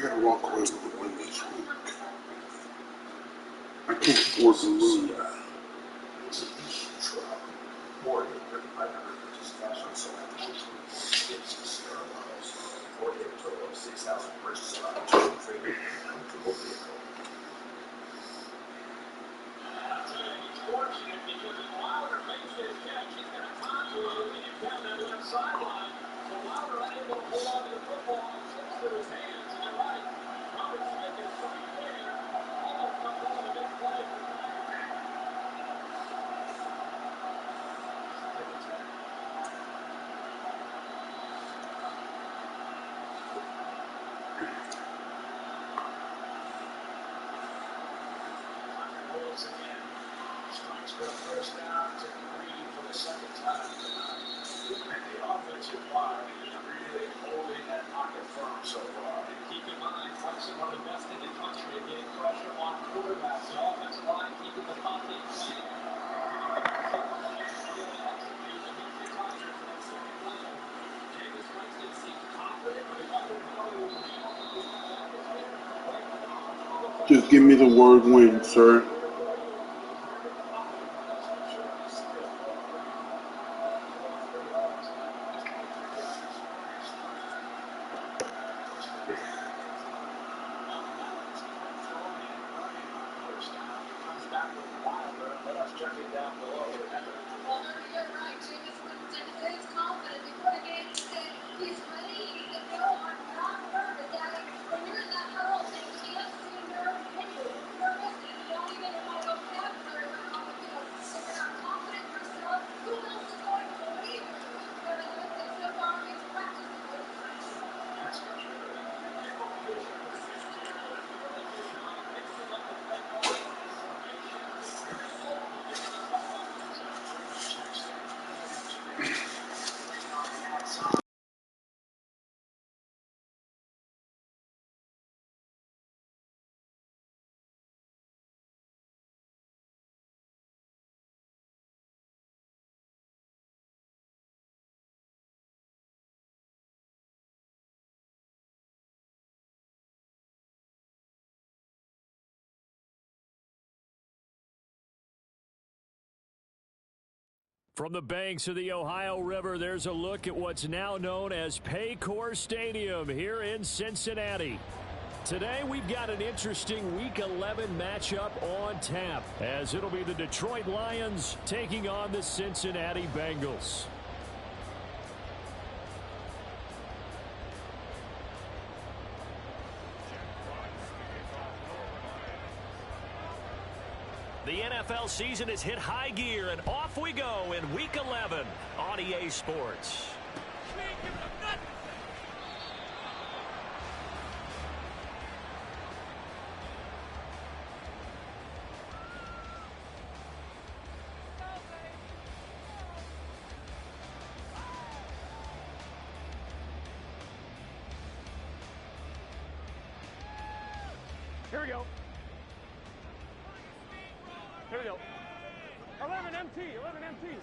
I gotta walk away with the win this week. I can't afford to lose that. Just give me the word win, sir. From the banks of the Ohio River, there's a look at what's now known as Paycor Stadium here in Cincinnati. Today, we've got an interesting Week 11 matchup on tap, as it'll be the Detroit Lions taking on the Cincinnati Bengals. The NFL season has hit high gear, and off we go in Week 11 on EA Sports. Here we go. Here we go. 11 MT, 11 MT.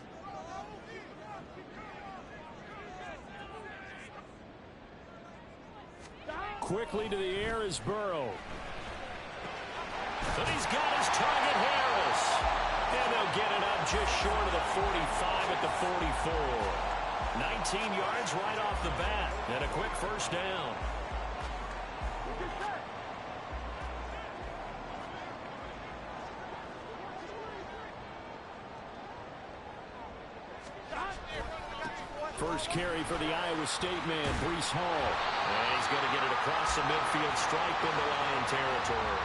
Quickly to the air is Burrow. But he's got his target, Harris. And they'll get it up just short of the 45 at the 44. 19 yards right off the bat. And a quick first down. First carry for the Iowa State man, Breece Hall. And he's going to get it across the midfield stripe into Lion territory.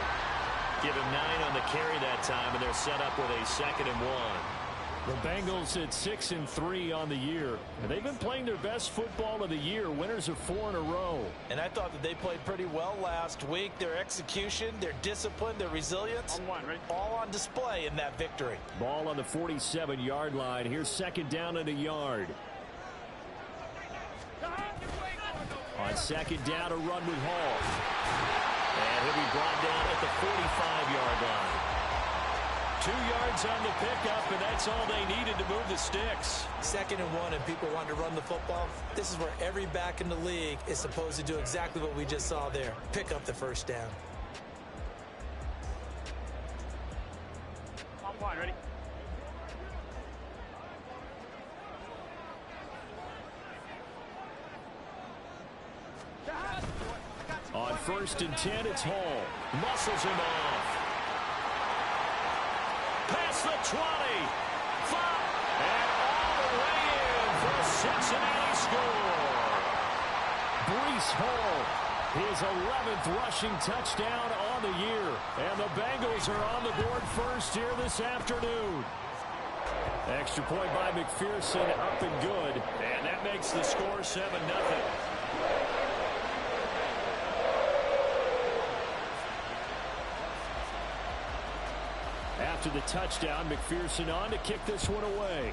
Give him 9 on the carry that time, and they're set up with a 2nd and 1. The Bengals at 6-3 on the year. And they've been playing their best football of the year. Winners of 4 in a row. And I thought that they played pretty well last week. Their execution, their discipline, their resilience, all on display in that victory. Ball on the 47-yard line. Here's second down and a yard. On second down, a run with Hall. And he'll be brought down at the 45-yard line. 2 yards on the pickup, and that's all they needed to move the sticks. 2nd and 1, and people want to run the football. This is where every back in the league is supposed to do exactly what we just saw there. Pick up the first down. On point, ready? On 1st and 10, it's Hall. Muscles him off. Past the 20. 5. And all the way in for a Cincinnati score. Breece Hall, his 11th rushing touchdown on the year. And the Bengals are on the board first here this afternoon. Extra point by McPherson, up and good. And that makes the score 7-0. After the touchdown, McPherson on to kick this one away.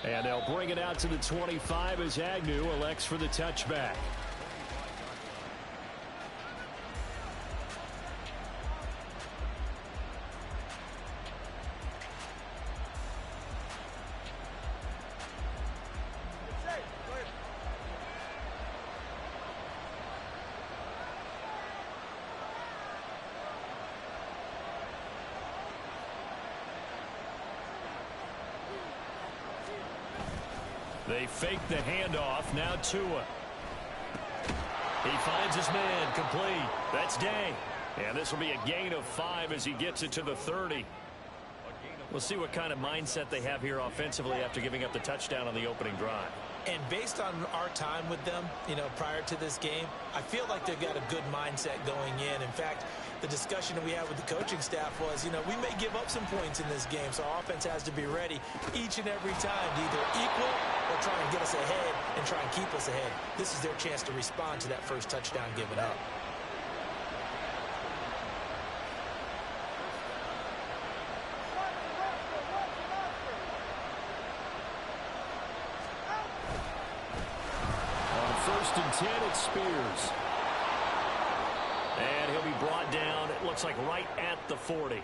And they'll bring it out to the 25 as Agnew elects for the touchback. They fake the handoff. Now Tua. He finds his man. Complete. That's Day. And this will be a gain of 5 as he gets it to the 30. We'll see what kind of mindset they have here offensively after giving up the touchdown on the opening drive. And based on our time with them, prior to this game, I feel like they've got a good mindset going in. In fact, the discussion that we had with the coaching staff was, we may give up some points in this game, so our offense has to be ready each and every time to either equal or try and get us ahead and try and keep us ahead. This is their chance to respond to that first touchdown given up. On 1st and 10, it's Spears. And he'll be brought down, it looks like right at the 40.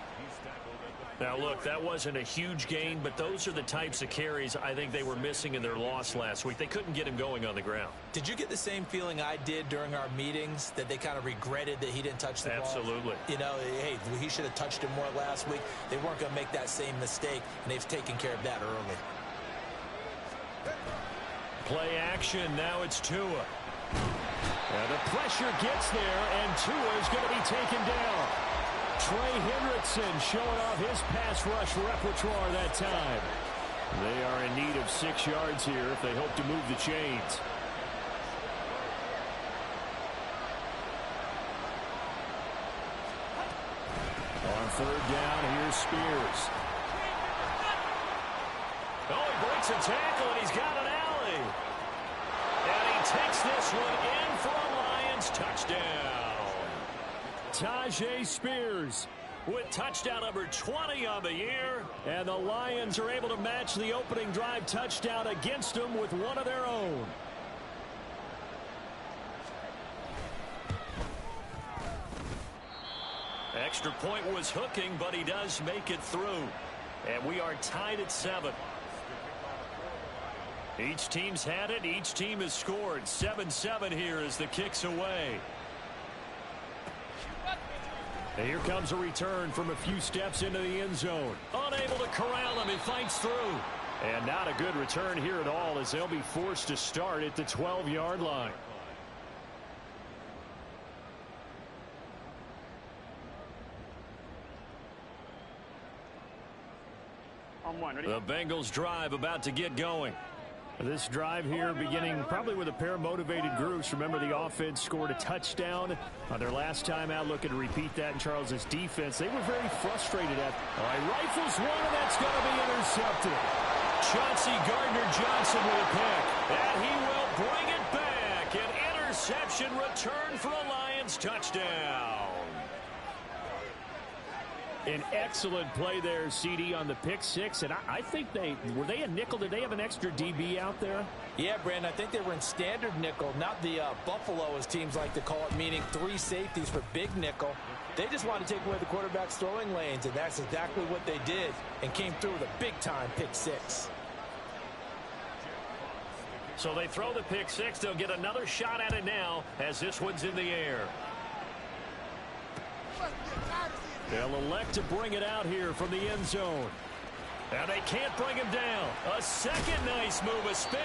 Now, look, that wasn't a huge gain, but those are the types of carries I think they were missing in their loss last week. They couldn't get him going on the ground. Did you get the same feeling I did during our meetings, that they kind of regretted that he didn't touch the ball? Absolutely. Hey, he should have touched him more last week. They weren't going to make that same mistake, and they've taken care of that early. Play action, now it's Tua. And the pressure gets there, and Tua is going to be taken down. Trey Hendrickson showing off his pass rush repertoire that time. They are in need of 6 yards here if they hope to move the chains. On 3rd down, here's Spears. Oh, he breaks a tackle, and he's got an alley. And he takes this one in for a Lions touchdown. Tajay Spears with touchdown number 20 on the year. And the Lions are able to match the opening drive touchdown against them with one of their own. Extra point was hooking, but he does make it through. And we are tied at 7. Each team's had it. Each team has scored. 7-7 here as the kick's away. And here comes a return from a few steps into the end zone. Unable to corral him. He fights through. And not a good return here at all as they'll be forced to start at the 12-yard line. On 1, ready? The Bengals drive about to get going. This drive here beginning probably with a pair of motivated groups. Remember, the offense scored a touchdown on their last time out. Looking to repeat that in Charles's defense. They were very frustrated at. All right, rifles one, and that's going to be intercepted. Chauncey Gardner-Johnson with a pick. And he will bring it back. An interception return for a Lions touchdown. An excellent play there, CD, on the pick six. And I think were they a nickel? Did they have an extra DB out there? Yeah, Brandon, I think they were in standard nickel, not the Buffalo, as teams like to call it, meaning 3 safeties for big nickel. They just wanted to take away the quarterback's throwing lanes, and that's exactly what they did, and came through with a big-time pick six. So they throw the pick six. They'll get another shot at it now as this one's in the air. They'll elect to bring it out here from the end zone. And they can't bring him down. A second nice move, a spin.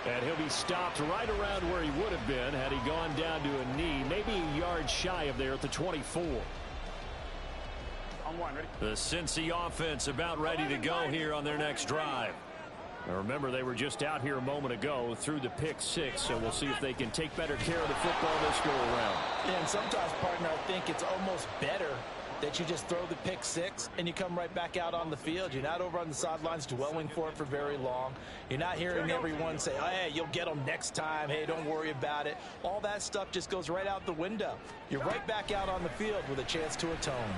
And he'll be stopped right around where he would have been had he gone down to a knee, maybe a yard shy of there at the 24. On one, ready? The Cincy offense about ready to go here on their next drive. Now remember, they were just out here a moment ago through the pick six, so we'll see if they can take better care of the football this go around. Yeah, and sometimes, partner, I think it's almost better that you just throw the pick six and you come right back out on the field. You're not over on the sidelines dwelling for it for very long. You're not hearing everyone say, oh, hey, you'll get them next time. Hey, don't worry about it. All that stuff just goes right out the window. You're right back out on the field with a chance to atone.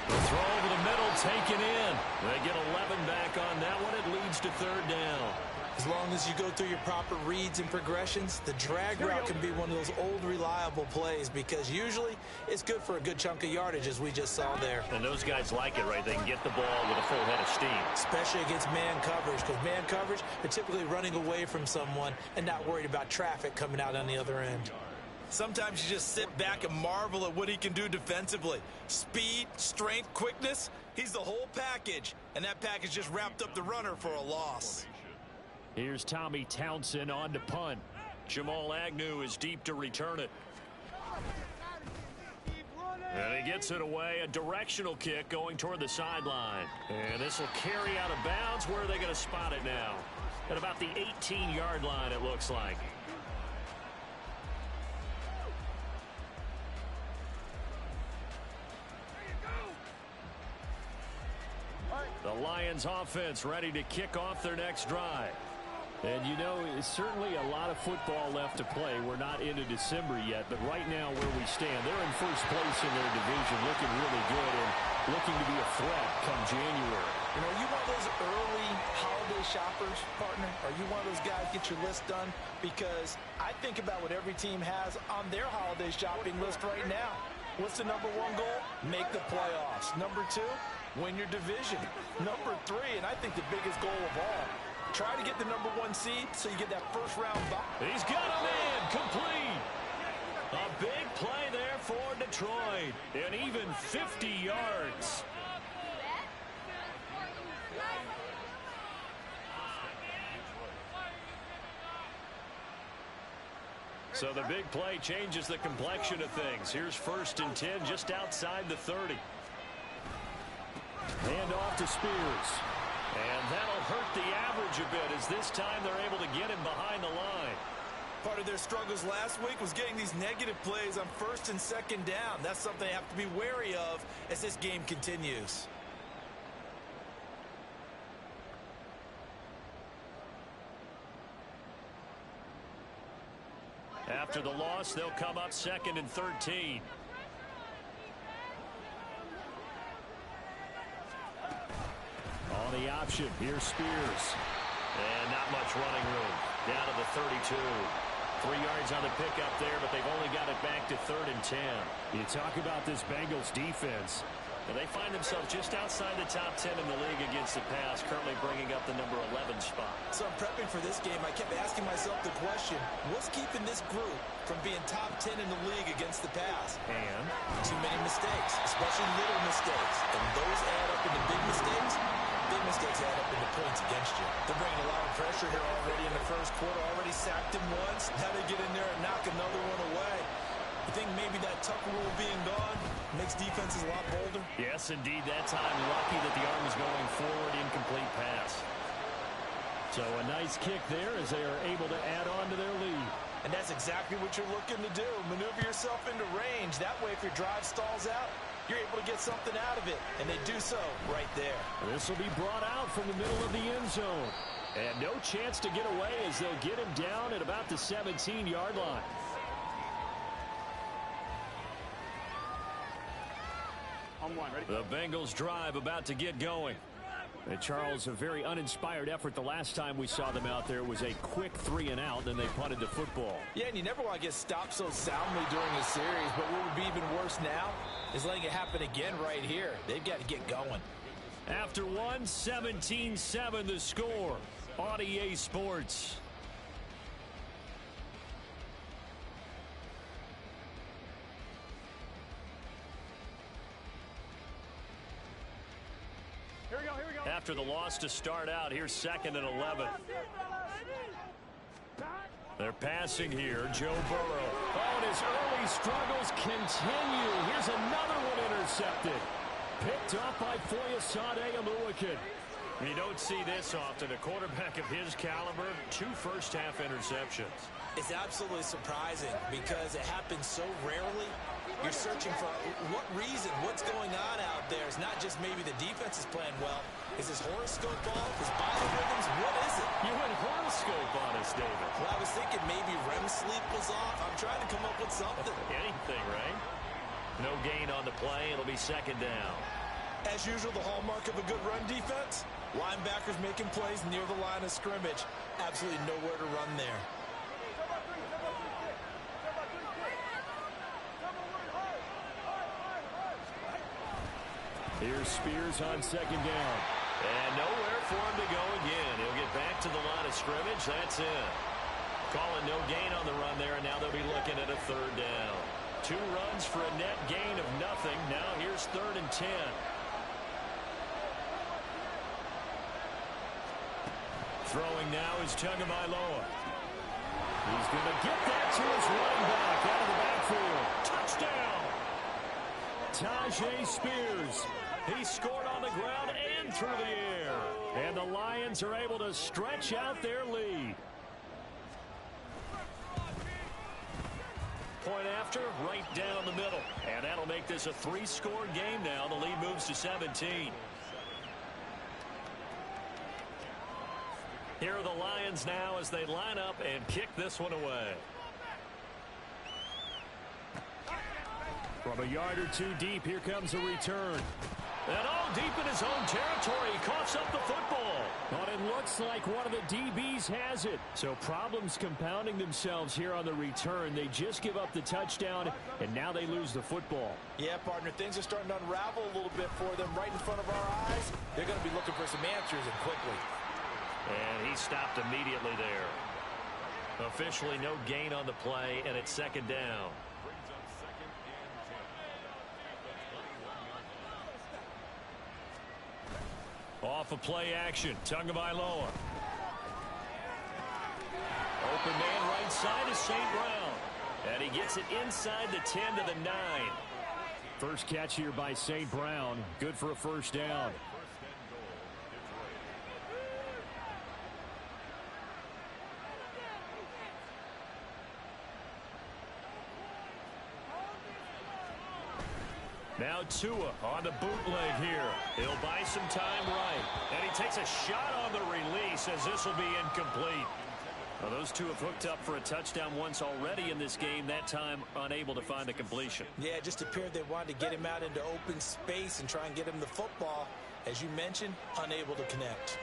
The throw over the middle, taken in. They get 11 back on that one. It leads to third down. As long as you go through your proper reads and progressions, the drag route can be one of those old reliable plays because usually it's good for a good chunk of yardage, as we just saw there. And those guys like it, right? They can get the ball with a full head of steam. Especially against man coverage, because man coverage, they're typically running away from someone and not worried about traffic coming out on the other end. Sometimes you just sit back and marvel at what he can do defensively. Speed, strength, quickness, he's the whole package. And that package just wrapped up the runner for a loss. Here's Tommy Townsend on to punt. Jamal Agnew is deep to return it. And he gets it away. A directional kick going toward the sideline. And this will carry out of bounds. Where are they going to spot it now? At about the 18-yard line, it looks like. The Lions offense ready to kick off their next drive. And, you know, it's certainly a lot of football left to play. We're not into December yet, but right now where we stand, they're in first place in their division, looking really good and looking to be a threat come January. You know, are you one of those early holiday shoppers, partner? Are you one of those guys get your list done? Because I think about what every team has on their holiday shopping list right now. What's the number one goal? Make the playoffs. Number two, win your division. Number three, and I think the biggest goal of all, try to get the number one seed so you get that first round bye. He's got him in, complete. A big play there for Detroit, and even 50 yards. So the big play changes the complexion of things. Here's 1st and 10 just outside the 30. Hand off to Spears. And that'll hurt the average a bit as this time they're able to get him behind the line. Part of their struggles last week was getting these negative plays on 1st and 2nd down. That's something they have to be wary of as this game continues. After the loss, they'll come up 2nd and 13. On the option, here's Spears. And not much running room. Down to the 32. 3 yards on the pickup there, but they've only got it back to 3rd and 10. You talk about this Bengals defense. And they find themselves just outside the top 10 in the league against the pass, currently bringing up the number 11 spot. So I'm prepping for this game. I kept asking myself the question, what's keeping this group from being top 10 in the league against the pass? And too many mistakes, especially little mistakes. And those add up into big mistakes. Big mistakes add up into points against you. They're bringing a lot of pressure here already in the first quarter. Already sacked him once. Now they get in there and knock another one away. I think maybe that Tucker rule being gone makes defenses a lot bolder. Yes, indeed. That time lucky that the arm is going forward. Incomplete pass. So a nice kick there as they are able to add on to their lead. And that's exactly what you're looking to do. Maneuver yourself into range. That way, if your drive stalls out, you're able to get something out of it. And they do so right there. This will be brought out from the middle of the end zone. And no chance to get away as they'll get him down at about the 17-yard line. On one, ready? The Bengals drive about to get going. And Charles, a very uninspired effort the last time we saw them out there was a quick 3-and-out, then they punted the football. Yeah, and you never want to get stopped so soundly during a series, but what would be even worse now is letting it happen again right here. They've got to get going. After one, 17-7 the score on EA Sports. Here we go, here we go. After the loss to start out, here's 2nd and 11. They're passing here, Joe Burrow. Oh, and his early struggles continue. Here's another one intercepted. Picked up by Foyesade Aluakin. You don't see this often. A quarterback of his caliber, 2 first-half interceptions. It's absolutely surprising because it happens so rarely. You're searching for what reason, what's going on out there. It's not just maybe the defense is playing well. Is his horoscope off? His biorhythms? What is it? You went horoscope on us, David. Well, I was thinking maybe REM sleep was off. I'm trying to come up with something. Anything, right? No gain on the play. It'll be 2nd down. As usual, the hallmark of a good run defense, linebackers making plays near the line of scrimmage. Absolutely nowhere to run there. Here's Spears on 2nd down. And nowhere for him to go again. He'll get back to the line of scrimmage. That's it. Calling no gain on the run there, and now they'll be looking at a 3rd down. 2 runs for a net gain of nothing. Now here's 3rd and 10. Throwing now is Tagovailoa. He's going to get that to his running back out of the backfield. Touchdown! Tajay Spears. He scored on the ground and through the air. And the Lions are able to stretch out their lead. Point after, right down the middle. And that'll make this a 3-score game now. The lead moves to 17. Here are the Lions now as they line up and kick this one away. From a yard or 2 deep, here comes a return. And all deep in his own territory, he coughs up the football. But it looks like one of the DBs has it. So problems compounding themselves here on the return. They just give up the touchdown, and now they lose the football. Yeah, partner, things are starting to unravel a little bit for them right in front of our eyes. They're going to be looking for some answers, and quickly. And he stopped immediately there. Officially no gain on the play, and it's 2nd down. Off of play action, Tagovailoa. Open man right side is St. Brown. And he gets it inside the 10 to the 9. First catch here by St. Brown. Good for a 1st down. Now Tua on the bootleg here. He'll buy some time right. And he takes a shot on the release as this will be incomplete. Well, those two have hooked up for a touchdown once already in this game. That time unable to find the completion. Yeah, it just appeared they wanted to get him out into open space and try and get him the football. As you mentioned, unable to connect.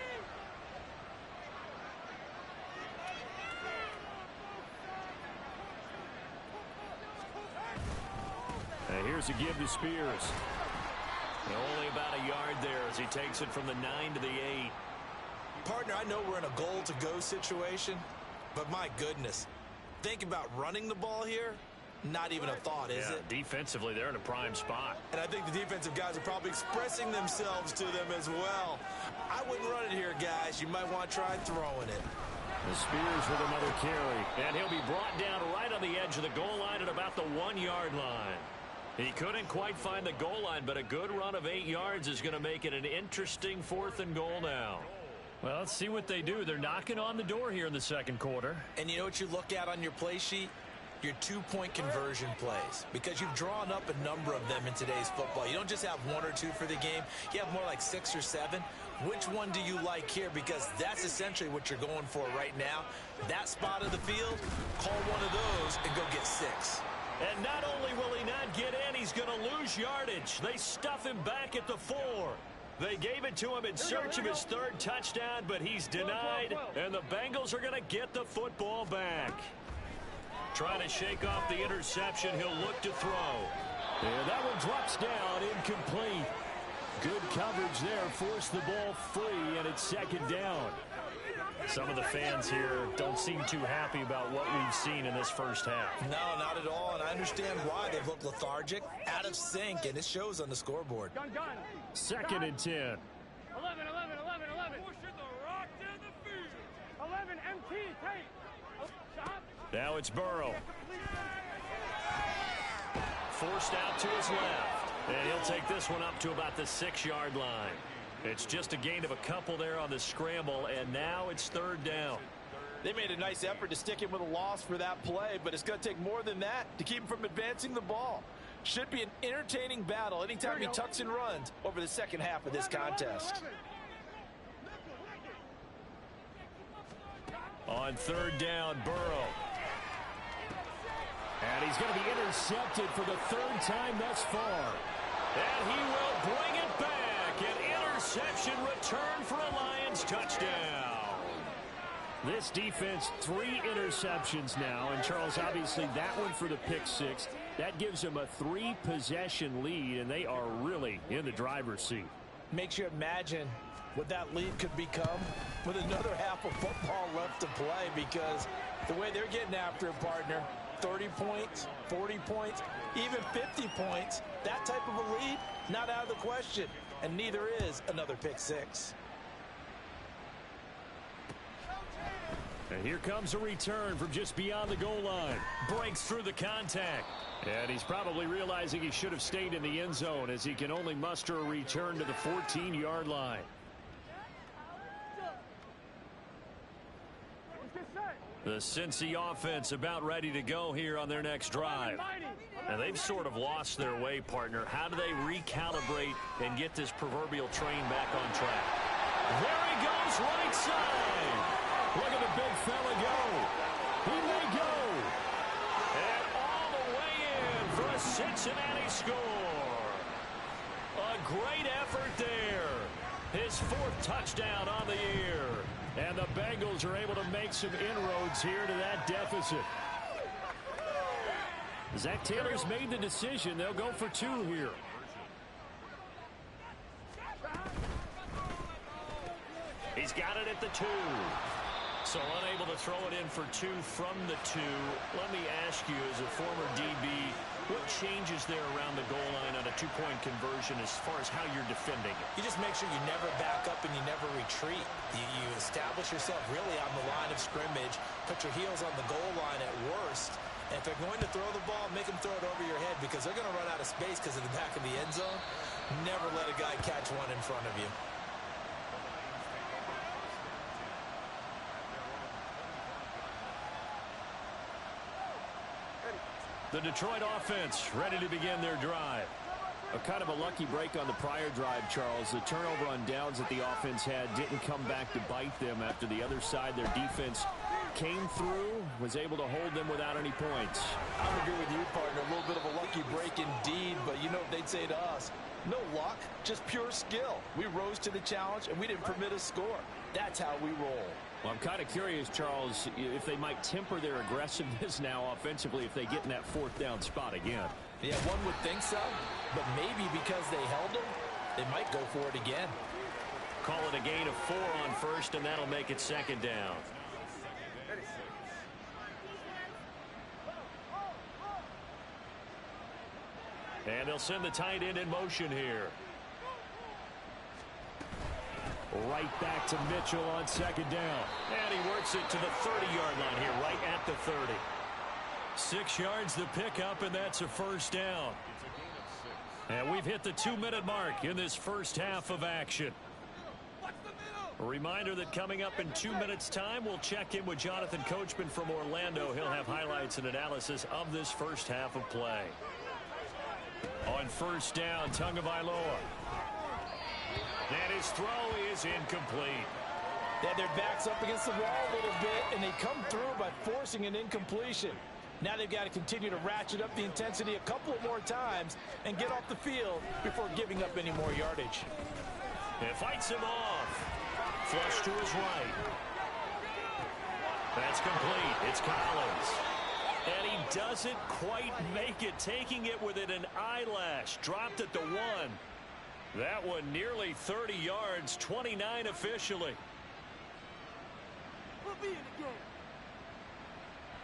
And here's a give to Spears. Only about a yard there as he takes it from the 9 to the 8. Partner, I know we're in a goal-to-go situation, but my goodness, think about running the ball here. Not even a thought, is it? Defensively, they're in a prime spot. And I think the defensive guys are probably expressing themselves to them as well. I wouldn't run it here, guys. You might want to try throwing it. The Spears with another carry. And he'll be brought down right on the edge of the goal line at about the 1-yard line. He couldn't quite find the goal line, but a good run of 8 yards is going to make it an interesting 4th and goal now. Well, let's see what they do. They're knocking on the door here in the second quarter. And you know what you look at on your play sheet? Your two-point conversion plays, because you've drawn up a number of them in today's football. You don't just have one or two for the game. You have more like 6 or 7. Which one do you like here? Because that's essentially what you're going for right now. That spot of the field, call one of those and go get 6. And not only will he not get in, he's going to lose yardage. They stuff him back at the 4. They gave it to him in search of his 3rd touchdown, but he's denied, and the Bengals are going to get the football back. Trying to shake off the interception, he'll look to throw. And that one drops down, incomplete. Good coverage there, forced the ball free, and it's second down. Some of the fans here don't seem too happy about what we've seen in this first half. No, not at all, and I understand why. They've looked lethargic, out of sync, and it shows on the scoreboard. Gun. Second and 10. 11. Pushing the rock down the field. 11 MT, take. Stop. Now it's Burrow. Forced out to his left. And he'll take this one up to about the 6-yard line. It's just a gain of a couple there on the scramble, and now it's 3rd down. They made a nice effort to stick him with a loss for that play, but it's going to take more than that to keep him from advancing the ball. Should be an entertaining battle anytime he tucks and runs over the second half of this contest. On 3rd down, Burrow. And he's going to be intercepted for the 3rd time thus far. And he will bring it back. An interception return for a Lions touchdown. This defense, 3 interceptions now. And, Charles, obviously that one for the pick 6. That gives them a 3-possession lead, and they are really in the driver's seat. Makes you imagine what that lead could become with another half of football left to play, because the way they're getting after it, partner, 30 points, 40 points, even 50 points, that type of a lead, not out of the question. And neither is another pick 6. And here comes a return from just beyond the goal line. Breaks through the contact. And he's probably realizing he should have stayed in the end zone, as he can only muster a return to the 14-yard line. The Cincy offense about ready to go here on their next drive. And they've sort of lost their way, partner. How do they recalibrate and get this proverbial train back on track? There he goes, right side. Look at the big fella go. He may go. And all the way in for a Cincinnati score. A great effort there. His 4th touchdown on the year. And the Bengals are able to make some inroads here to that deficit. Zach Taylor's made the decision. They'll go for 2 here. He's got it at the 2. So unable to throw it in for 2 from the 2. Let me ask you, as a former DB, what changes there around the goal line on a 2-point conversion as far as how you're defending it? You just make sure you never back up and you never retreat. You establish yourself really on the line of scrimmage, put your heels on the goal line at worst. And if they're going to throw the ball, make them throw it over your head, because they're going to run out of space because of the back of the end zone. Never let a guy catch one in front of you. The Detroit offense ready to begin their drive. A kind of a lucky break on the prior drive, Charles. The turnover on downs that the offense had didn't come back to bite them after the other side. Their defense came through, was able to hold them without any points. I would agree with you, partner. A little bit of a lucky break indeed, but you know what they'd say to us? No luck, just pure skill. We rose to the challenge, and we didn't permit a score. That's how we roll. Well, I'm kind of curious, Charles, if they might temper their aggressiveness now offensively if they get in that 4th down spot again. Yeah, one would think so, but maybe because they held them, they might go for it again. Call it a gain of 4 on 1st, and that'll make it 2nd down. And they'll send the tight end in motion here. Right back to Mitchell on 2nd down. And he works it to the 30-yard line here, right at the 30. 6 yards the pickup, and that's a 1st down. And we've hit the 2-minute mark in this first half of action. A reminder that coming up in 2 minutes' time, we'll check in with Jonathan Coachman from Orlando. He'll have highlights and analysis of this first half of play. On first down, Tagovailoa. And his throw is incomplete. They had their backs up against the wall a little bit, and they come through by forcing an incompletion. Now they've got to continue to ratchet up the intensity a couple of more times and get off the field before giving up any more yardage. It fights him off. Flush to his right. That's complete. It's Collins. And he doesn't quite make it, taking it within an eyelash. Dropped at the 1. That one nearly 30 yards, 29 officially.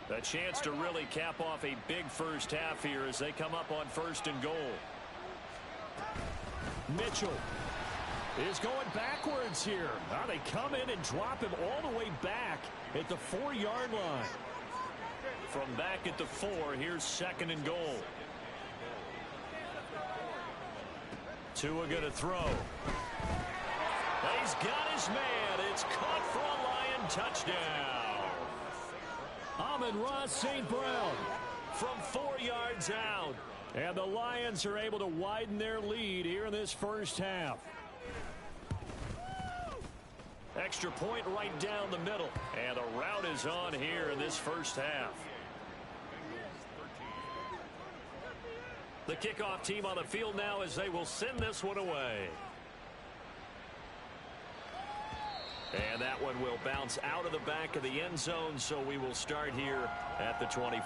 A chance to really cap off a big first half here as they come up on first and goal. Mitchell is going backwards here. Now they come in and drop him all the way back at the 4-yard line. From back at the 4, here's second and goal. Tua going to throw. He's got his man. It's caught for a Lion touchdown. Amon-Ra St. Brown from 4 yards out. And the Lions are able to widen their lead here in this first half. Extra point right down the middle. And the route is on here in this first half. The kickoff team on the field now as they will send this one away. And that one will bounce out of the back of the end zone, so we will start here at the 25.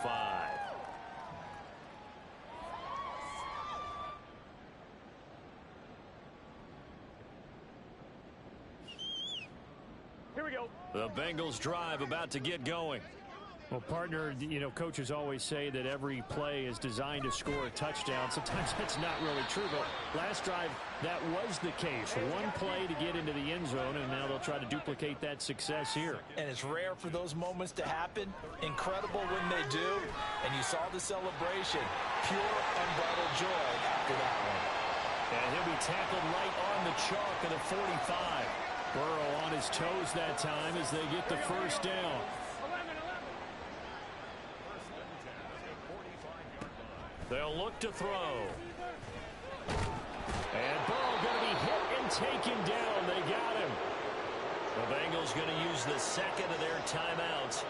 Here we go. The Bengals drive about to get going. Well, partner, you know, coaches always say that every play is designed to score a touchdown. Sometimes that's not really true, but last drive, that was the case. One play to get into the end zone, and now they'll try to duplicate that success here. And it's rare for those moments to happen. Incredible when they do. And you saw the celebration. Pure, unbridled joy after that one. And he'll be tackled right on the chalk of the 45. Burrow on his toes that time as they get the first down. They'll look to throw. And Burrow going to be hit and taken down. They got him. The Bengals going to use the second of their timeouts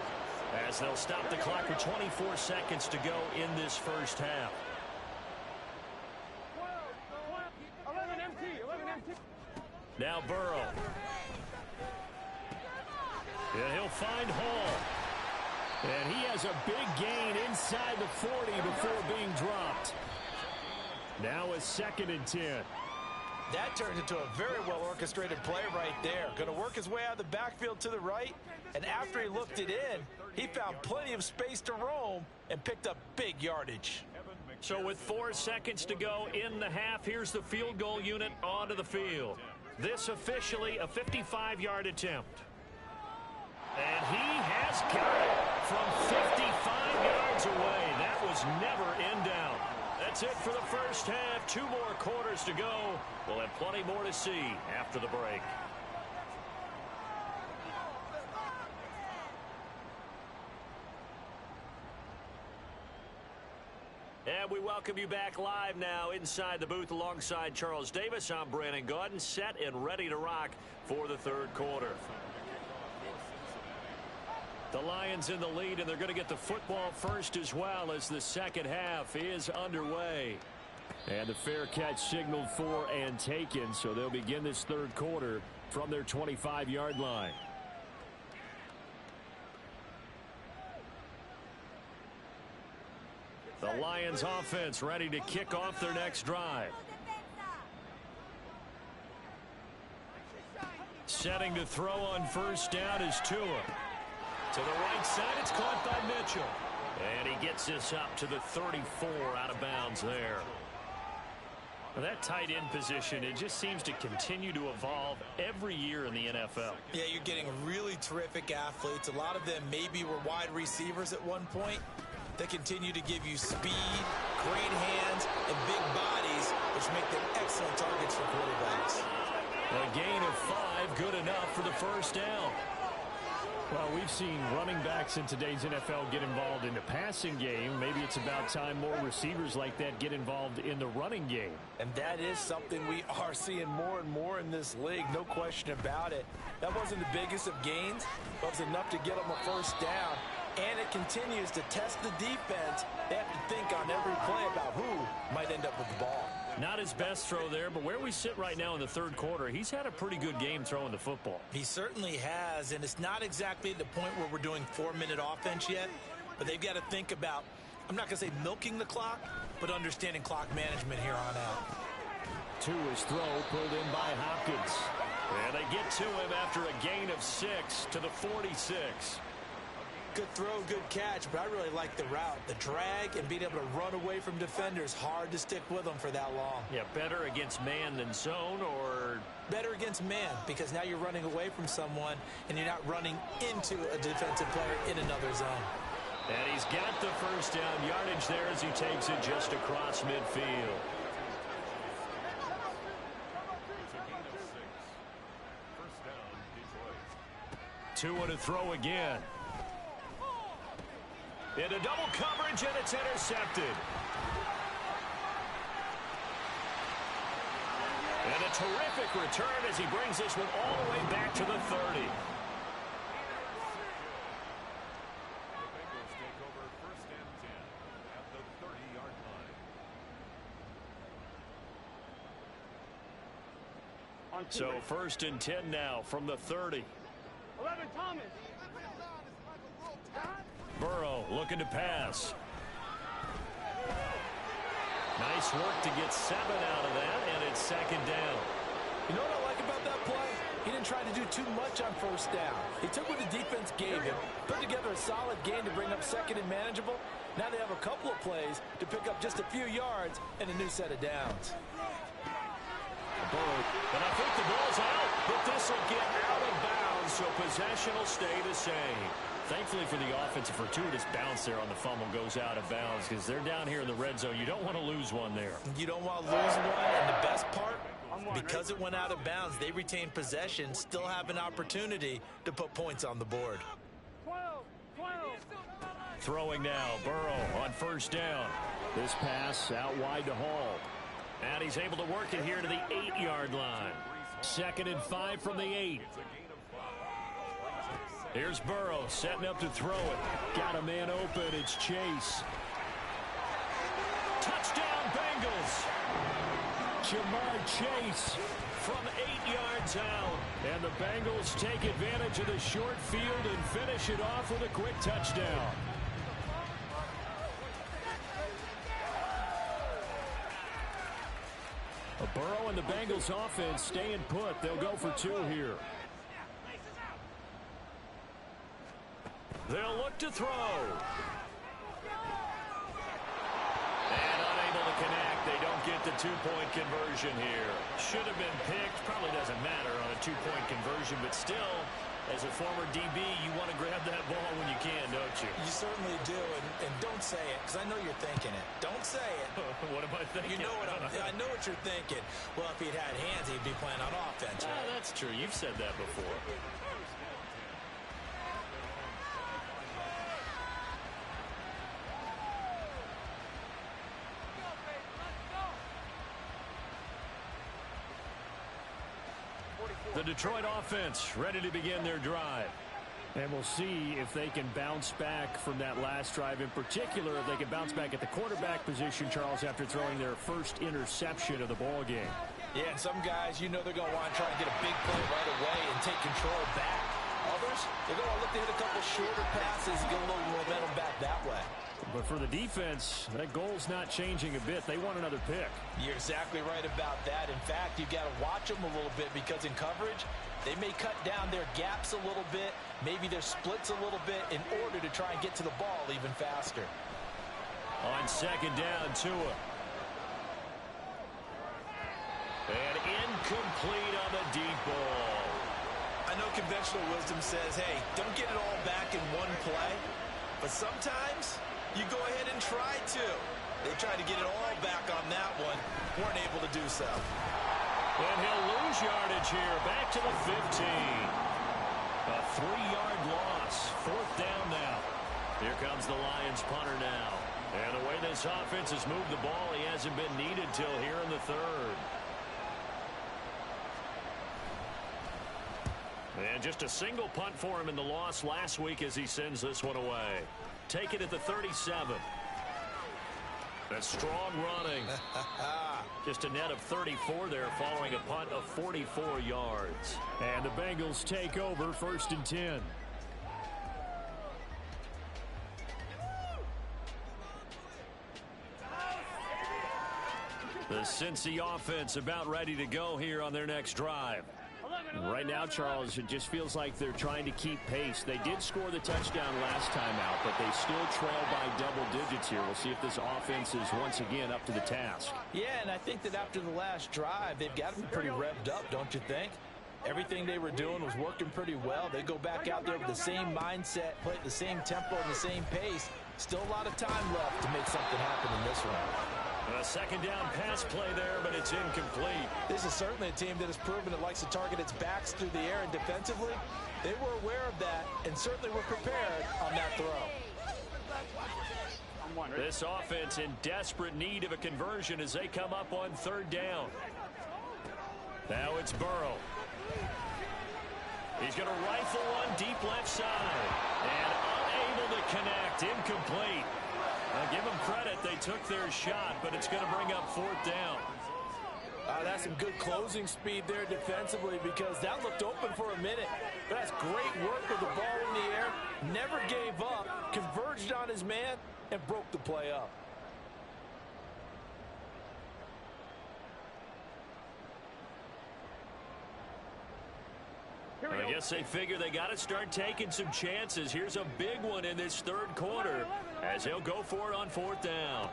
as they'll stop the clock with 24 seconds to go in this first half. 11 empty. Now Burrow. And he'll find Hall. And he has a big gain inside the 40 before being dropped. Now a 2nd and 10. That turned into a very well-orchestrated play right there. Going to work his way out of the backfield to the right. And after he looked it in, he found plenty of space to roam and picked up big yardage. So with 4 seconds to go in the half, here's the field goal unit onto the field. This officially a 55-yard attempt. And he has got it from 55 yards away. That was never in doubt. That's it for the first half. 2 more quarters to go. We'll have plenty more to see after the break. And we welcome you back live now inside the booth alongside Charles Davis. I'm Brandon Gaudin, set and ready to rock for the third quarter. The Lions in the lead, and they're going to get the football first as well as the second half is underway. And the fair catch signaled for and taken, so they'll begin this third quarter from their 25-yard line. The Lions offense ready to kick off their next drive. Setting to throw on first down is Tua. To the right side, it's caught by Mitchell. And he gets this up to the 34 out of bounds there. Well, that tight end position, it just seems to continue to evolve every year in the NFL. Yeah, you're getting really terrific athletes. A lot of them maybe were wide receivers at one point. They continue to give you speed, great hands, and big bodies, which make them excellent targets for quarterbacks. A gain of 5, good enough for the first down. Well, we've seen running backs in today's NFL get involved in the passing game. Maybe it's about time more receivers like that get involved in the running game. And that is something we are seeing more and more in this league, no question about it. That wasn't the biggest of gains, but it was enough to get them a first down. And it continues to test the defense. They have to think on every play about who might end up with the ball. Not his best throw there, but where we sit right now in the third quarter, he's had a pretty good game throwing the football. He certainly has, and it's not exactly at the point where we're doing 4-minute offense yet, but they've got to think about, I'm not going to say milking the clock, but understanding clock management here on out. To his throw, pulled in by Hopkins. And they get to him after a gain of 6 to the 46. Good throw, good catch, but I really like the route. The drag and being able to run away from defenders, hard to stick with them for that long. Yeah, better against man than zone, or better against man, because now you're running away from someone and you're not running into a defensive player in another zone. And he's got the first down yardage there as he takes it just across midfield. Tua to throw again. Into double coverage, and it's intercepted. And a terrific return as he brings this one all the way back to the 30. The Bengals take over 1st and 10 at the 30-yard line. So 1st and 10 now from the 30. 11, Thomas. Burrow looking to pass. Nice work to get 7 out of that, and it's 2nd down. You know what I like about that play? He didn't try to do too much on 1st down. He took what the defense gave him, put together a solid gain to bring up 2nd and manageable. Now they have a couple of plays to pick up just a few yards and a new set of downs. And I think the ball's out, but this will get out of bounds, so possession will stay the same. Thankfully for the offense, a fortuitous bounce there on the fumble goes out of bounds because they're down here in the red zone. You don't want to lose one there. You don't want to lose one, and the best part, because it went out of bounds, they retain possession, still have an opportunity to put points on the board. 12. Throwing now, Burrow on 1st down. This pass out wide to Hall. And he's able to work it here to the 8-yard line. 2nd and 5 from the 8. Here's Burrow setting up to throw it. Got a man open. It's Chase. Touchdown, Bengals. Jamar Chase from 8 yards out. And the Bengals take advantage of the short field and finish it off with a quick touchdown. Burrow and the Bengals offense staying put. They'll go for 2 here. They'll look to throw. And unable to connect. They don't get the 2-point conversion here. Should have been picked. Probably doesn't matter on a 2-point conversion, but still, as a former DB, you want to grab that ball when you can, don't you? You certainly do, and don't say it, because I know you're thinking it. Don't say it. What am I thinking? You know what I know what you're thinking. Well, if he'd had hands, he'd be playing on offense. Right? That's true. You've said that before. The Detroit offense ready to begin their drive. And we'll see if they can bounce back from that last drive. In particular, if they can bounce back at the quarterback position, Charles, after throwing their first interception of the ball game. Yeah, and some guys, you know they're going to want to try and get a big play right away and take control back. Others, they're going to look to hit a couple shorter passes and get a little momentum back that way. But for the defense, that goal's not changing a bit. They want another pick. You're exactly right about that. In fact, you've got to watch them a little bit because in coverage, they may cut down their gaps a little bit, maybe their splits a little bit in order to try and get to the ball even faster. On 2nd down, Tua. And incomplete on the deep ball. I know conventional wisdom says, hey, don't get it all back in one play. But sometimes you go ahead and try to. They tried to get it all back on that one. Weren't able to do so. And he'll lose yardage here. Back to the 15. A 3-yard loss. 4th down now. Here comes the Lions punter now. And the way this offense has moved the ball, he hasn't been needed till here in the 3rd. And just a single punt for him in the loss last week as he sends this one away. Take it at the 37. A strong running. Just a net of 34 there following a punt of 44 yards. And the Bengals take over 1st and 10. The Cincy offense about ready to go here on their next drive. Right now, Charles, it just feels like they're trying to keep pace. They did score the touchdown last time out, but they still trail by double digits here. We'll see if this offense is once again up to the task. Yeah, and I think that after the last drive, they've got to be pretty revved up, don't you think? Everything they were doing was working pretty well. They go back out there with the same mindset, play at the same tempo and the same pace. Still a lot of time left to make something happen in this one. A 2nd down pass play there, but it's incomplete. This is certainly a team that has proven it likes to target its backs through the air, and defensively, they were aware of that and certainly were prepared on that throw. This offense in desperate need of a conversion as they come up on 3rd down. Now it's Burrow. He's going to rifle one deep left side. And unable to connect. Incomplete. Now give them credit. They took their shot, but it's going to bring up 4th down. That's some good closing speed there defensively because that looked open for a minute. But that's great work with the ball in the air. Never gave up. Converged on his man and broke the play up. I guess they figure they got to start taking some chances. Here's a big one in this 3rd quarter as they'll go for it on 4th down.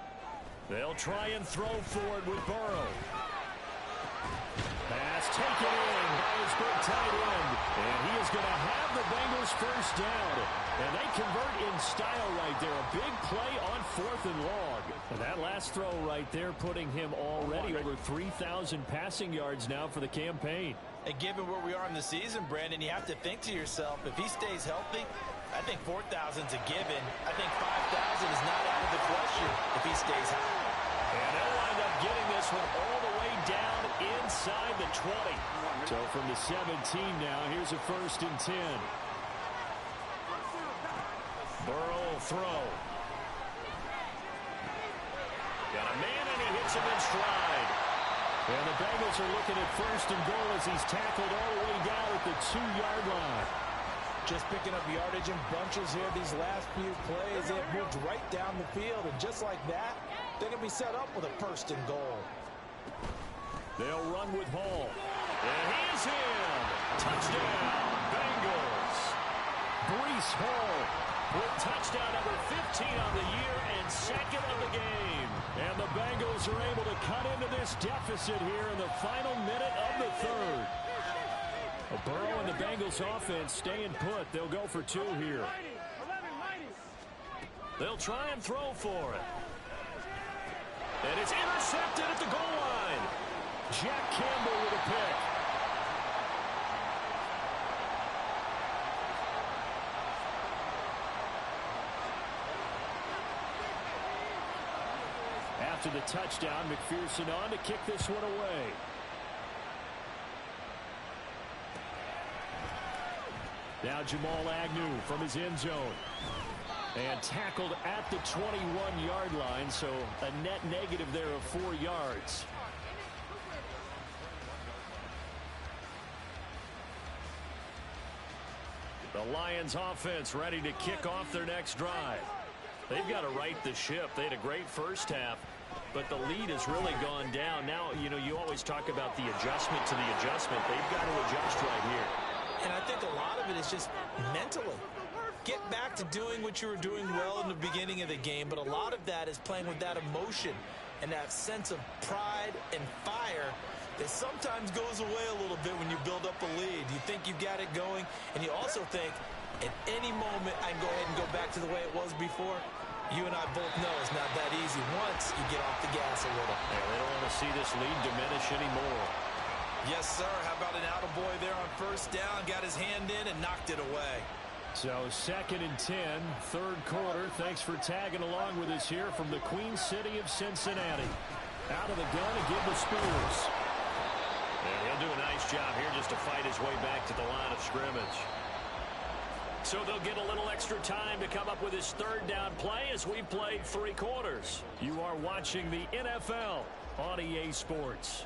They'll try and throw for it with Burrow. Pass taken in by his big tight end. And he is going to have the Bengals 1st down. And they convert in style right there. A big play on 4th and long. And that last throw right there putting him already over 3,000 passing yards now for the campaign. And given where we are in the season, Brandon, you have to think to yourself, if he stays healthy, I think 4,000's a given. I think 5,000 is not out of the question if he stays high. And they'll wind up getting this one all the way down inside the 20. So from the 17 now, here's a 1st and 10. Burrow will throw. Got a man and he hits him in stride. And the Bengals are looking at 1st and goal as he's tackled all the way down at the 2-yard line. Just picking up yardage in bunches here these last few plays. They've moved right down the field, and just like that, they're going to be set up with a 1st and goal. They'll run with Hall. And he's in. Touchdown, Bengals. Breece Hall with touchdown number 15 on the year and 2nd of the game. And the Bengals are able to cut into this deficit here in the final minute of the 3rd. Burrow and the Bengals offense staying put. They'll go for 2 here. They'll try and throw for it. And it's intercepted at the goal line. Jack Campbell with a pick. After the touchdown, McPherson on to kick this one away. Now Jamal Agnew from his end zone. And tackled at the 21-yard line, so a net negative there of 4 yards. The Lions offense ready to kick off their next drive. They've got to right the ship. They had a great first half, but the lead has really gone down. Now, you always talk about the adjustment to the adjustment. They've got to adjust right here. And I think a lot of it is just mentally. Get back to doing what you were doing well in the beginning of the game, but a lot of that is playing with that emotion and that sense of pride and fire that sometimes goes away a little bit when you build up a lead. You think you've got it going, and you also think at any moment I can go ahead and go back to the way it was before. You and I both know it's not that easy once you get off the gas a little. Yeah, they don't want to see this lead diminish anymore. Yes, sir. How about an attaboy there on first down? Got his hand in and knocked it away. So 2nd and 10, third quarter. Thanks for tagging along with us here from the Queen City of Cincinnati. Out of the gun again to Spears. And he'll do a nice job here just to fight his way back to the line of scrimmage. So they'll get a little extra time to come up with his third down play as we've played 3 quarters. You are watching the NFL on EA Sports.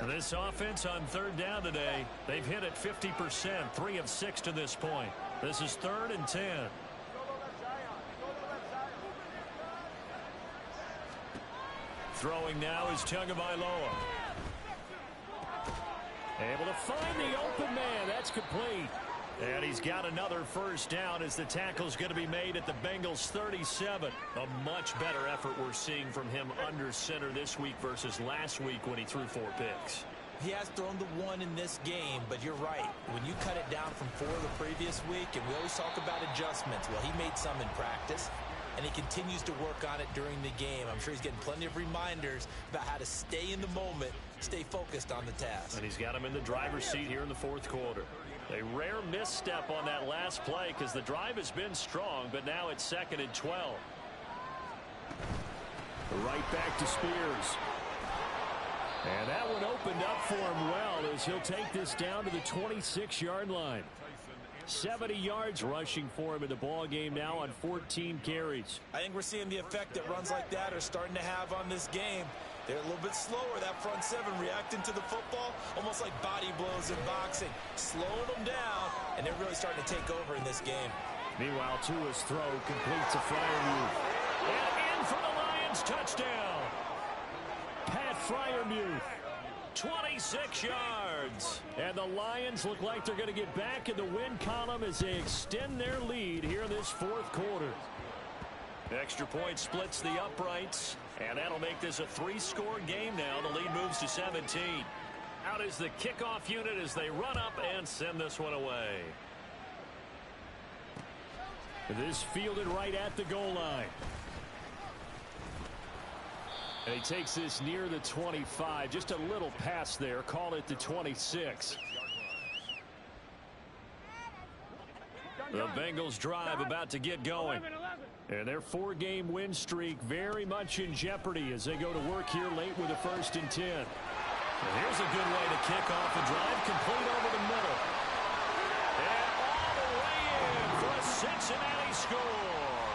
This offense on third down today, they've hit it 50%, 3 of 6 to this point. This is 3rd and 10. Throwing now is Tagovailoa. Able to find the open man. That's complete. And he's got another first down as the tackle's going to be made at the Bengals 37. A much better effort we're seeing from him under center this week versus last week when he threw 4 picks. He has thrown the 1 in this game, but you're right. When you cut it down from 4 the previous week, and we always talk about adjustments, well, he made some in practice, and he continues to work on it during the game. I'm sure he's getting plenty of reminders about how to stay in the moment, stay focused on the task. And he's got him in the driver's seat here in the 4th quarter. A rare misstep on that last play because the drive has been strong, but now it's 2nd and 12. Right back to Spears. And that one opened up for him well as he'll take this down to the 26-yard line. 70 yards rushing for him in the ball game now on 14 carries. I think we're seeing the effect that runs like that are starting to have on this game. They're a little bit slower, that front 7 reacting to the football, almost like body blows in boxing, slowing them down, and they're really starting to take over in this game. Meanwhile, Tua's throw completes a Freiermuth. And in for the Lions, touchdown. Pat Freiermuth, 26 yards. And the Lions look like they're going to get back in the win column as they extend their lead here in this 4th quarter. Extra point splits the uprights, and that'll make this a 3-score game now. The lead moves to 17. Out is the kickoff unit as they run up and send this one away. This fielded right at the goal line. And he takes this near the 25. Just a little pass there. Call it the 26. The Bengals drive about to get going. And their 4-game win streak very much in jeopardy as they go to work here late with a 1st and 10. And here's a good way to kick off a drive, complete over the middle. And all the way in for a Cincinnati score.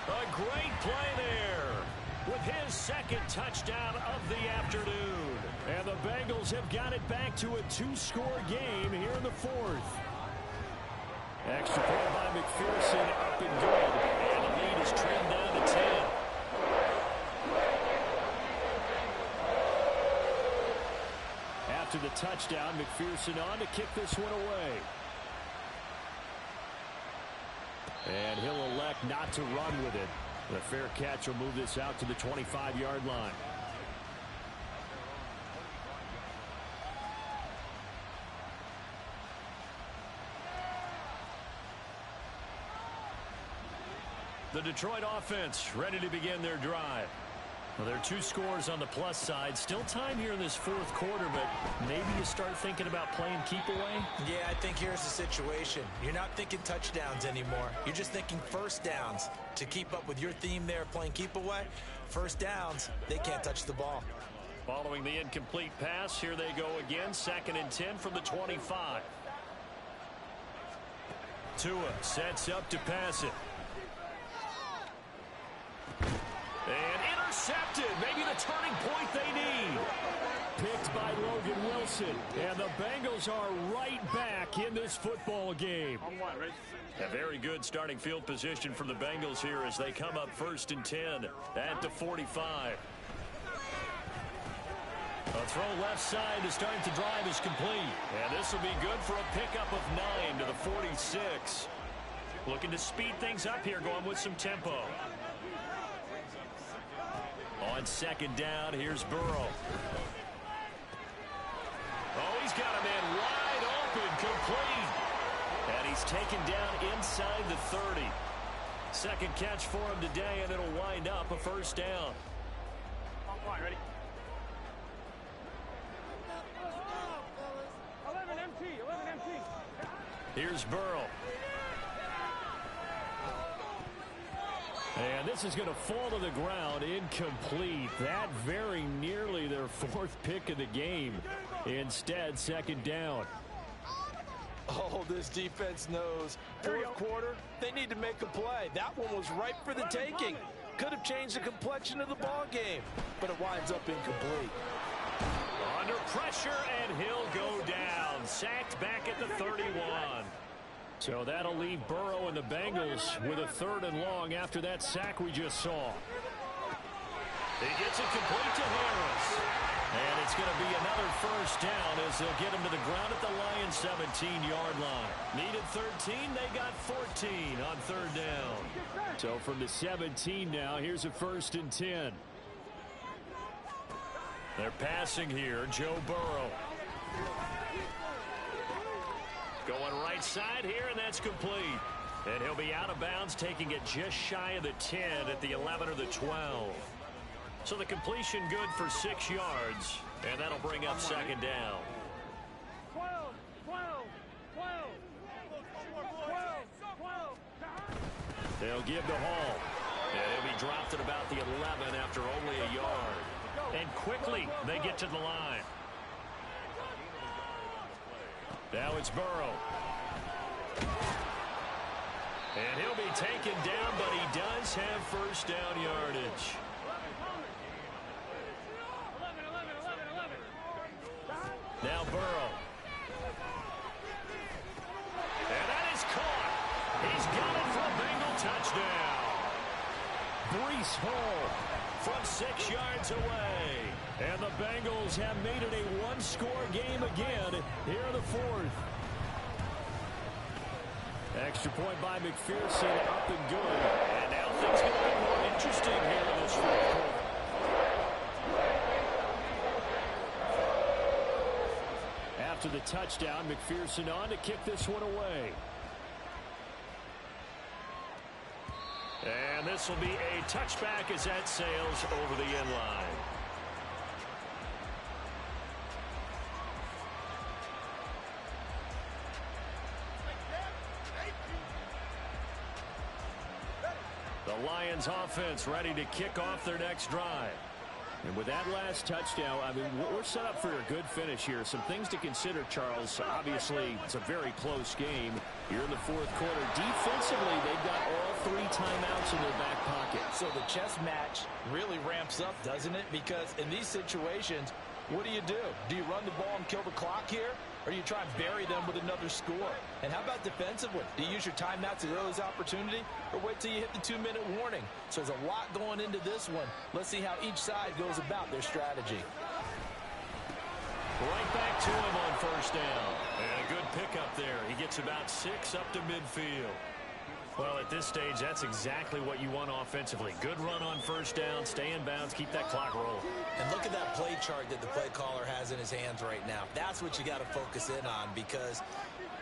A great play there with his 2nd touchdown of the afternoon. And the Bengals have got it back to a 2-score game here in the 4th. Extra point by McPherson, up and good. And the lead is trimmed down to 10. After the touchdown, McPherson on to kick this one away. And he'll elect not to run with it. The fair catch will move this out to the 25-yard line. The Detroit offense ready to begin their drive. Well, there are 2 scores on the plus side. Still time here in this 4th quarter, but maybe you start thinking about playing keep away? Yeah, I think here's the situation. You're not thinking touchdowns anymore. You're just thinking first downs. To keep up with your theme there, playing keep away, first downs, they can't touch the ball. Following the incomplete pass, here they go again. 2nd and 10 from the 25. Tua sets up to pass it. And intercepted. Maybe the turning point they need. Picked by Logan Wilson. And the Bengals are right back in this football game. A very good starting field position for the Bengals here as they come up 1st and 10 at the 45. A throw left side to start the drive is complete. And this will be good for a pickup of 9 to the 46. Looking to speed things up here, going with some tempo. On 2nd down, here's Burrow. Oh, he's got a man wide open, complete. And he's taken down inside the 30. Second catch for him today, and it'll wind up a first down. Come on, ready? 11 MT, 11 MT. Here's Burrow. And this is going to fall to the ground, incomplete. That very nearly their fourth pick of the game. Instead, second down. Oh, this defense knows. Fourth quarter, they need to make a play. That one was ripe for the taking. Could have changed the complexion of the ball game, but it winds up incomplete. Under pressure, and he'll go down. Sacked back at the 31. So that'll leave Burrow and the Bengals with a 3rd and long after that sack we just saw. He gets it complete to Harris. And it's going to be another first down as they'll get him to the ground at the Lions' 17-yard line. Needed 13, they got 14 on 3rd down. So from the 17 now, here's a 1st and 10. They're passing here, Joe Burrow. Going right side here, and that's complete. And he'll be out of bounds, taking it just shy of the 10 at the 11 or the 12. So the completion good for 6 yards, and that'll bring up second down. 12, 12, 12, 12. They'll give to Hall. And he'll be dropped at about the 11 after only a yard. And quickly, they get to the line. Now it's Burrow. And he'll be taken down, but he does have first down yardage. 11. Now Burrow. And that is caught. He's got it for a Bengal touchdown. Breece Hall from 6 yards away. And the Bengals have made it a one-score game again here in the 4th. Extra point by McPherson, up and good. And now things get a bit more interesting here in this 4th quarter. After the touchdown, McPherson on to kick this one away. And this will be a touchback as that sails over the end line. The Lions offense ready to kick off their next drive. And with that last touchdown, I mean, we're set up for a good finish here. Some things to consider, Charles. Obviously, it's a very close game. Here in the 4th quarter. Defensively, they've got all 3 timeouts in their back pocket. So the chess match really ramps up, doesn't it? Because in these situations, what do? Do you run the ball and kill the clock here? Or do you try and bury them with another score? And how about defensively? Do you use your timeouts at earliest opportunity? Or wait till you hit the 2-minute warning? So there's a lot going into this one. Let's see how each side goes about their strategy. Right back to him on first down. And a good pickup there. He gets about 6 up to midfield. Well, at this stage, that's exactly what you want offensively. Good run on first down, stay in bounds, keep that clock rolling. And look at that play chart that the play caller has in his hands right now. That's what you got to focus in on, because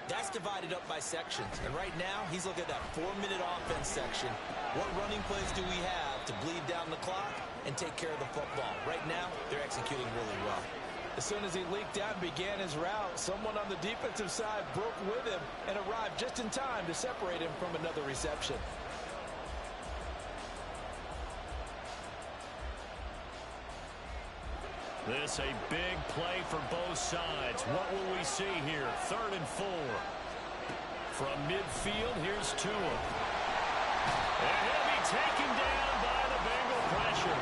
that's divided up by sections. And right now, he's looking at that 4-minute offense section. What running plays do we have to bleed down the clock and take care of the football? Right now, they're executing really well. As soon as he leaked out and began his route, someone on the defensive side broke with him and arrived just in time to separate him from another reception. This a big play for both sides. What will we see here? 3rd and 4. From midfield, here's Tua. And he'll be taken down by the Bengal pressure.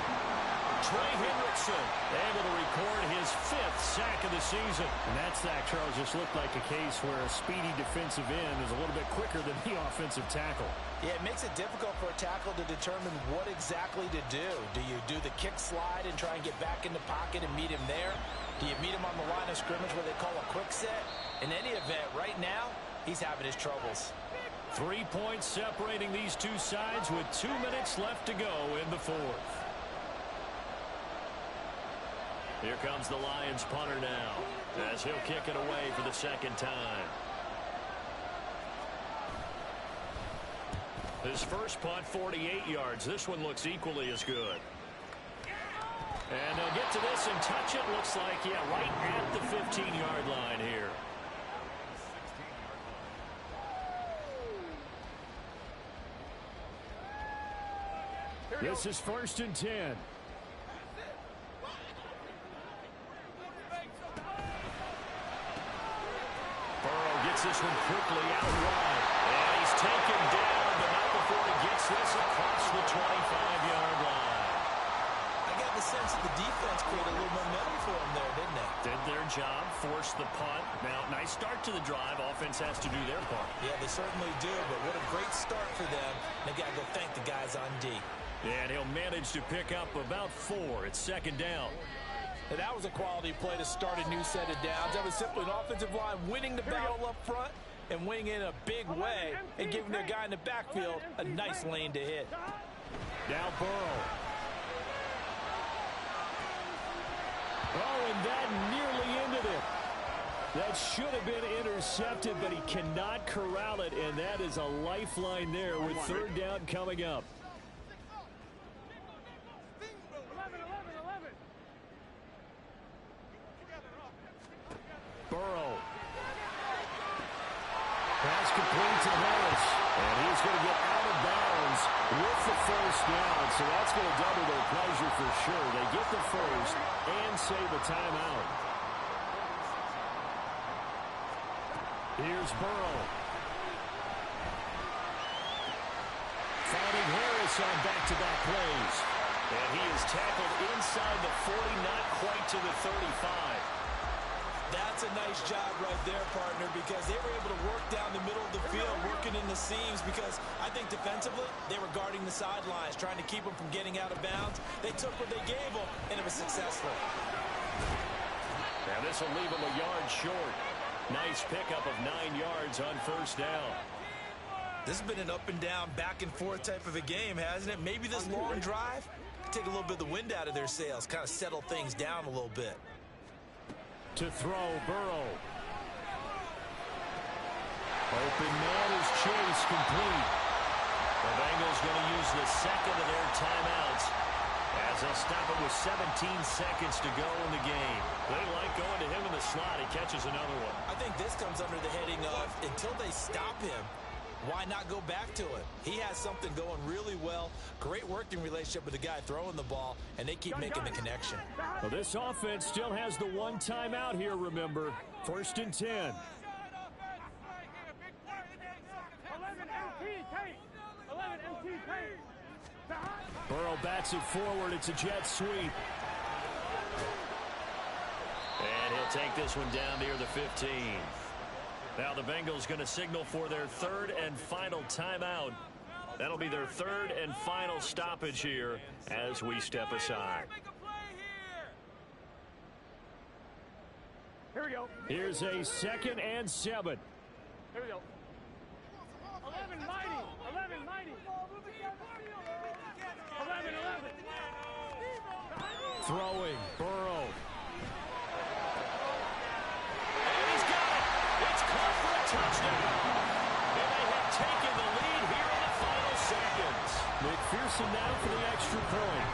Trey Hendrickson able to record his 5th sack of the season. And that sack, Charles, just looked like a case where a speedy defensive end is a little bit quicker than the offensive tackle. Yeah, it makes it difficult for a tackle to determine what exactly to do. Do you do the kick slide and try and get back in the pocket and meet him there? Do you meet him on the line of scrimmage where they call a quick set? In any event, right now, he's having his troubles. 3 points separating these two sides with 2 minutes left to go in the 4th. Here comes the Lions punter now, as he'll kick it away for the 2nd time. His first punt, 48 yards. This one looks equally as good. And they'll get to this and touch it. Looks like, yeah, right at the 15-yard line here. This is 1st and 10. Burrow gets this one quickly out wide. And he's taken down, but not before he gets this across the 25-yard line. I got the sense that the defense created a little momentum for him there, didn't they? Did their job, forced the punt. Now, nice start to the drive. Offense has to do their part. Yeah, they certainly do, but what a great start for them. They got to go thank the guys on D. And he'll manage to pick up about 4. It's 2nd down. And that was a quality play to start a new set of downs. That was simply an offensive line winning the battle up front and winning in a big way and giving their guy in the backfield a nice lane to hit. Now Burrow. Oh, and that nearly ended it. That should have been intercepted, but he cannot corral it, and that is a lifeline there with 3rd down coming up. Burrow. Pass complete to Harris. And he's going to get out of bounds with the 1st down. So that's going to double their pleasure for sure. They get the 1st and save a timeout. Here's Burrow. Finding Harris on back-to-back plays. And he is tackled inside the 40, not quite to the 35. That's a nice job right there, partner, because they were able to work down the middle of the field, working in the seams, because I think defensively they were guarding the sidelines, trying to keep them from getting out of bounds. They took what they gave them, and it was successful. Now this will leave them a yard short. Nice pickup of 9 yards on 1st down. This has been an up and down, back and forth type of a game, hasn't it? Maybe this long drive take a little bit of the wind out of their sails, kind of settle things down a little bit. To throw, Burrow. Open man is Chase, complete. The Bengals going to use the 2nd of their timeouts as they'll stop it with 17 seconds to go in the game. They like going to him in the slot. He catches another one. I think this comes under the heading of until they stop him, why not go back to it? He has something going really well. Great working relationship with the guy throwing the ball, and they keep making the connection. Well, this offense still has the 1 timeout here, remember. 1st and 10. 11 MT tape. 11 MT tape. Burrow bats it forward. It's a jet sweep. And he'll take this one down near the 15. Now the Bengals going to signal for their 3rd and final timeout. That'll be their 3rd and final stoppage here as we step aside. Here we go. Here's a 2nd and 7. Here we go. 11 mighty. 11 mighty. 11. Throwing, Burrow. Touchdown. And they have taken the lead here in the final seconds. McPherson now for the extra point.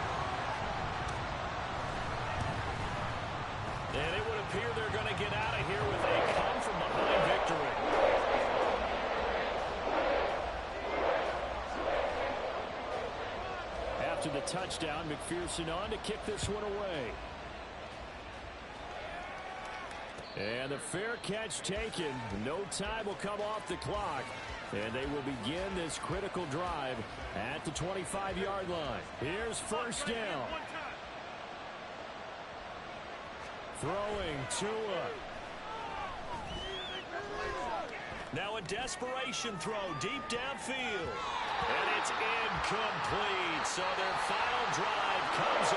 And it would appear they're going to get out of here with a come-from-behind victory. After the touchdown, McPherson on to kick this one away. And the fair catch taken. No time will come off the clock. And they will begin this critical drive at the 25-yard line. Here's 1st down. Throwing Tua. Now a desperation throw deep downfield. And it's incomplete. So their final drive comes